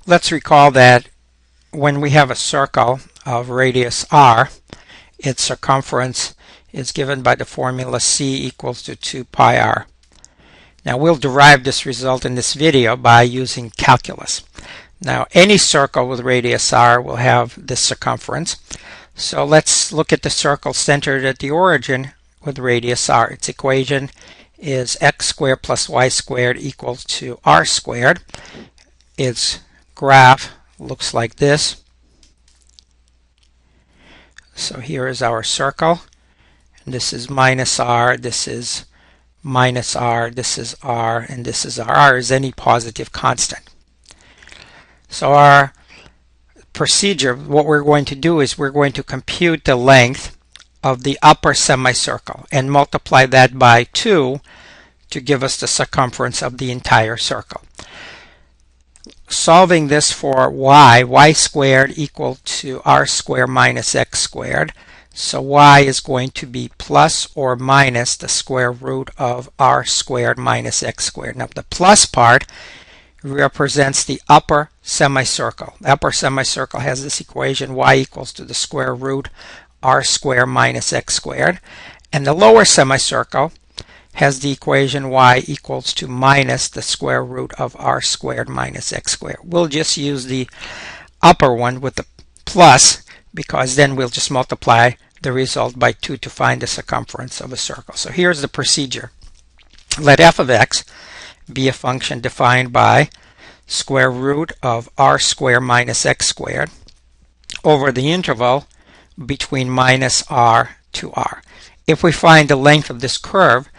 Let's recall that when we have a circle of radius r, its circumference is given by the formula c equals to 2 pi r. Now we'll derive this result in this video by using calculus. Now any circle with radius r will have this circumference. So let's look at the circle centered at the origin with radius r. Its equation is x squared plus y squared equals to r squared. Its graph looks like this. So here is our circle. This is minus r, this is minus r, this is r, and this is r. R is any positive constant. So our procedure, what we're going to do is we're going to compute the length of the upper semicircle and multiply that by 2 to give us the circumference of the entire circle. Solving this for y squared equal to r squared minus x squared. So y is going to be plus or minus the square root of r squared minus x squared. Now the plus part represents the upper semicircle. The upper semicircle has this equation, y equals to the square root r squared minus x squared. And the lower semicircle has the equation y equals to minus the square root of r squared minus x squared. We'll just use the upper one with the plus, because then we'll just multiply the result by 2 to find the circumference of a circle. So here's the procedure. Let f of x be a function defined by square root of r squared minus x squared over the interval between minus r to r. If we find the length of this curve,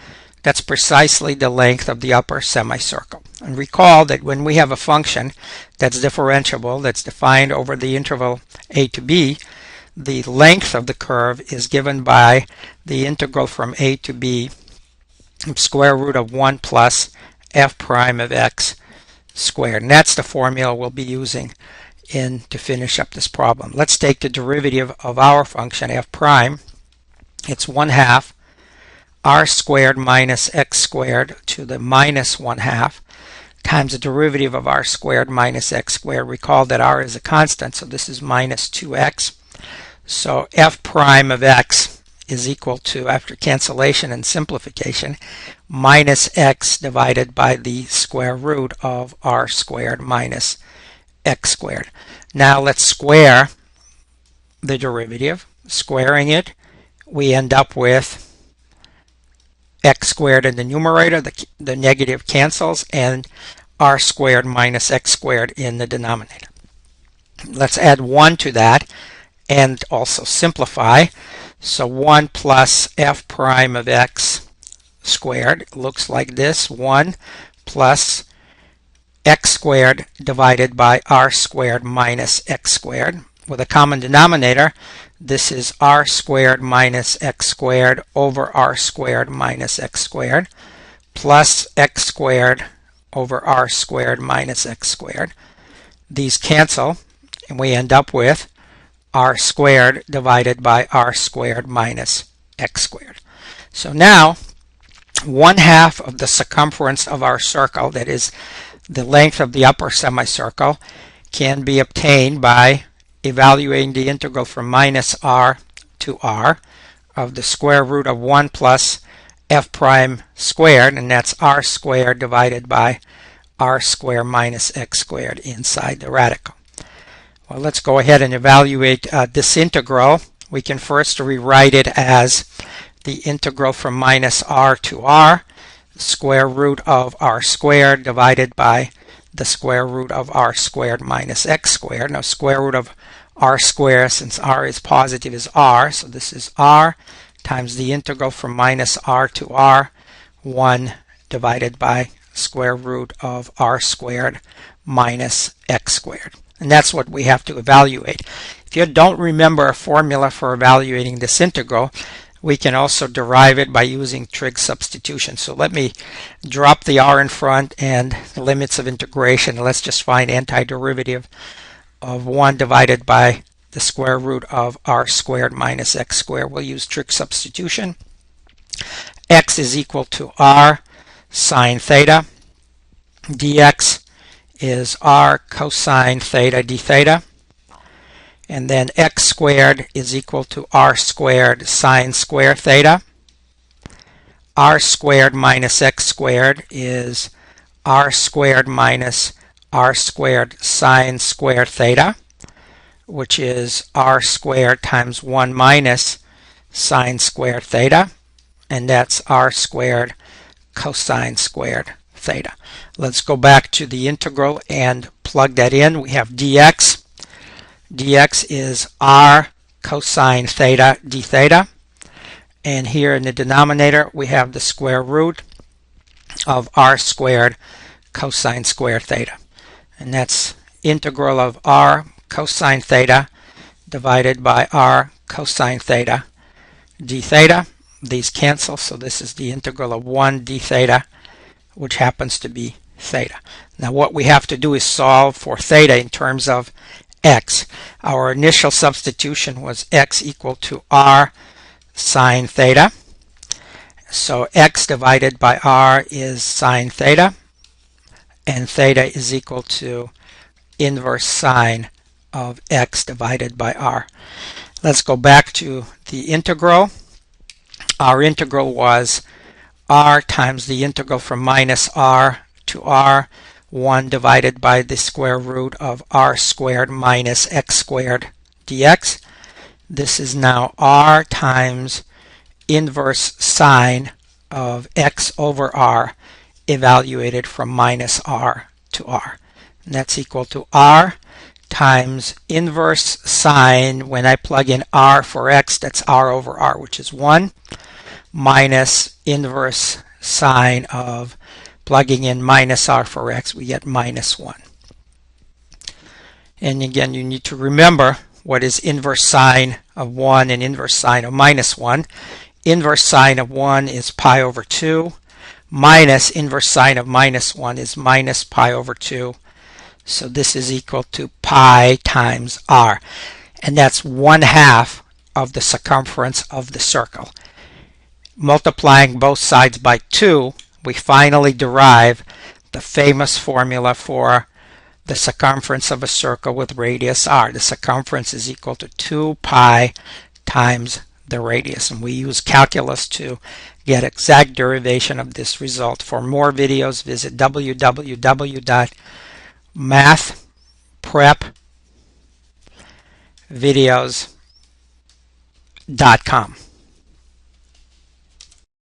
that's precisely the length of the upper semicircle. And recall that when we have a function that's differentiable, that's defined over the interval a to b, the length of the curve is given by the integral from a to b square root of 1 plus f prime of x squared. And that's the formula we'll be using to finish up this problem. Let's take the derivative of our function f prime. It's 1/2 r squared minus x squared to the minus 1/2 times the derivative of r squared minus x squared. Recall that r is a constant, so this is minus 2x. So f prime of x is equal to, after cancellation and simplification, minus x divided by the square root of r squared minus x squared. Now let's square the derivative. Squaring it, we end up with x squared in the numerator, the negative cancels, and r squared minus x squared in the denominator. Let's add 1 to that and also simplify. So 1 plus f prime of x squared looks like this. 1 plus x squared divided by r squared minus x squared. With a common denominator, this is r squared minus x squared over r squared minus x squared plus x squared over r squared minus x squared. These cancel and we end up with r squared divided by r squared minus x squared. So now 1/2 of the circumference of our circle, that is the length of the upper semicircle, can be obtained by evaluating the integral from minus r to r of the square root of 1 plus f prime squared, and that's r squared divided by r squared minus x squared inside the radical. Well, let's go ahead and evaluate this integral. We can first rewrite it as the integral from minus r to r, square root of r squared divided by the square root of r squared minus x squared. Now square root of r squared, since r is positive, is r, so this is r times the integral from minus r to r, 1 divided by square root of r squared minus x squared. And that's what we have to evaluate. If you don't remember a formula for evaluating this integral, we can also derive it by using trig substitution. So let me drop the r in front and the limits of integration. Let's just find antiderivative of 1 divided by the square root of r squared minus x squared. We'll use trig substitution. X is equal to r sine theta. Dx is r cosine theta d theta. And then x squared is equal to r squared sine square theta. R squared minus x squared is r squared minus r squared sine square theta, which is r squared times 1 minus sine square theta, and that's r squared cosine squared theta. Let's go back to the integral and plug that in. We have dx. dx is r cosine theta d theta. And here in the denominator, we have the square root of r squared cosine square theta. And that's integral of r cosine theta divided by r cosine theta d theta. These cancel, so this is the integral of 1 d theta, which happens to be theta. Now what we have to do is solve for theta in terms of x. Our initial substitution was x equal to r sine theta. So x divided by r is sine theta, and theta is equal to inverse sine of x divided by r. Let's go back to the integral. Our integral was r times the integral from minus r to r, 1 divided by the square root of r squared minus x squared dx. This is now r times inverse sine of x over r evaluated from minus r to r. And that's equal to r times inverse sine, when I plug in r for x, that's r over r, which is 1, minus inverse sine of plugging in minus r for x, we get minus 1. And again, you need to remember what is inverse sine of 1 and inverse sine of minus 1. Inverse sine of 1 is pi over 2, minus inverse sine of minus 1 is minus pi over 2. So this is equal to pi times r. And that's 1/2 of the circumference of the circle. Multiplying both sides by 2, we finally derive the famous formula for the circumference of a circle with radius r. The circumference is equal to 2 pi times the radius. And we use calculus to get exact derivation of this result. For more videos, visit www.mathprepvideos.com.